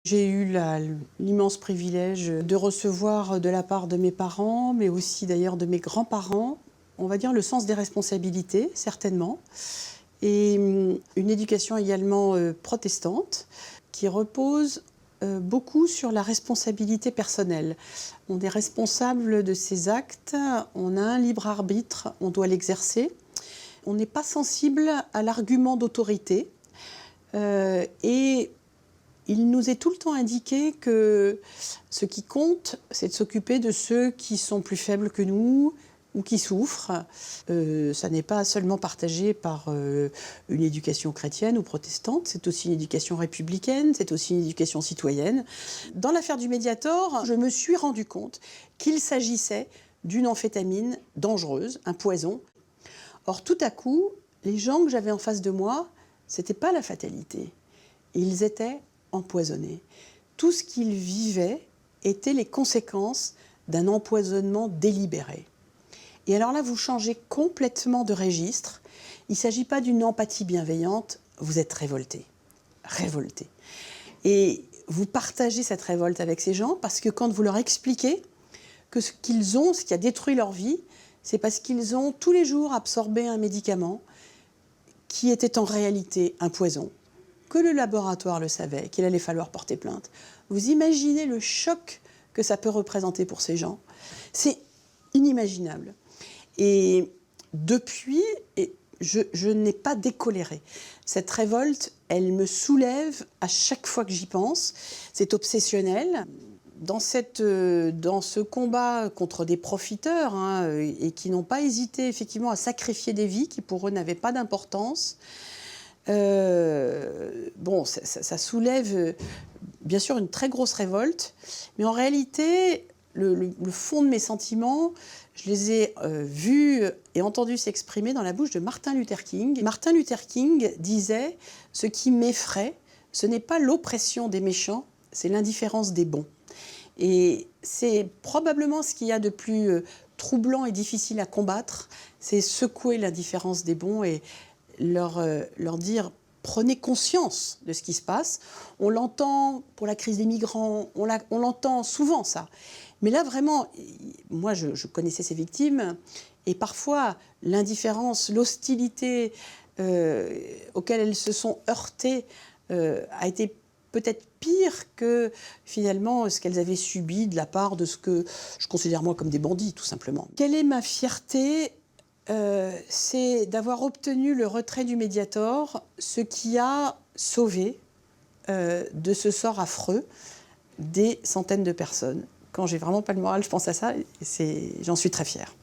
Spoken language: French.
J'ai eu l'immense privilège de recevoir de la part de mes parents, mais aussi d'ailleurs de mes grands-parents, on va dire le sens des responsabilités, certainement, et une éducation également protestante qui repose beaucoup sur la responsabilité personnelle. On est responsable de ses actes, on a un libre arbitre, on doit l'exercer. On n'est pas sensible à l'argument d'autorité et il nous est tout le temps indiqué que ce qui compte, c'est de s'occuper de ceux qui sont plus faibles que nous ou qui souffrent. Ça n'est pas seulement partagé par une éducation chrétienne ou protestante, c'est aussi une éducation républicaine, c'est aussi une éducation citoyenne. Dans l'affaire du Mediator, je me suis rendu compte qu'il s'agissait d'une amphétamine dangereuse, un poison. Or, tout à coup, les gens que j'avais en face de moi, c'était pas la fatalité. Ils étaient empoisonnés. Tout ce qu'ils vivaient étaient les conséquences d'un empoisonnement délibéré. Et alors là, vous changez complètement de registre. Il ne s'agit pas d'une empathie bienveillante, vous êtes révolté. Révolté. Et vous partagez cette révolte avec ces gens parce que quand vous leur expliquez que ce qu'ils ont, ce qui a détruit leur vie, c'est parce qu'ils ont tous les jours absorbé un médicament qui était en réalité un poison, que le laboratoire le savait, qu'il allait falloir porter plainte. Vous imaginez le choc que ça peut représenter pour ces gens? C'est inimaginable. Et depuis, je n'ai pas décoléré. Cette révolte, elle me soulève à chaque fois que j'y pense. C'est obsessionnel. Dans ce combat contre des profiteurs, et qui n'ont pas hésité effectivement à sacrifier des vies qui pour eux n'avaient pas d'importance, ça soulève bien sûr une très grosse révolte, mais en réalité, le fond de mes sentiments, je les ai vus et entendus s'exprimer dans la bouche de Martin Luther King. Martin Luther King disait « Ce qui m'effraie, ce n'est pas l'oppression des méchants, c'est l'indifférence des bons ». Et c'est probablement ce qu'il y a de plus troublant et difficile à combattre, c'est secouer l'indifférence des bons et leur dire « prenez conscience de ce qui se passe ». On l'entend pour la crise des migrants, on l'entend souvent ça. Mais là vraiment, moi je connaissais ces victimes et parfois l'indifférence, l'hostilité auxquelles elles se sont heurtées a été peut-être pire que finalement ce qu'elles avaient subi de la part de ce que je considère moi comme des bandits tout simplement. Quelle est ma fierté? C'est d'avoir obtenu le retrait du Mediator, ce qui a sauvé de ce sort affreux des centaines de personnes. Quand j'ai vraiment pas le moral, je pense à ça et j'en suis très fière.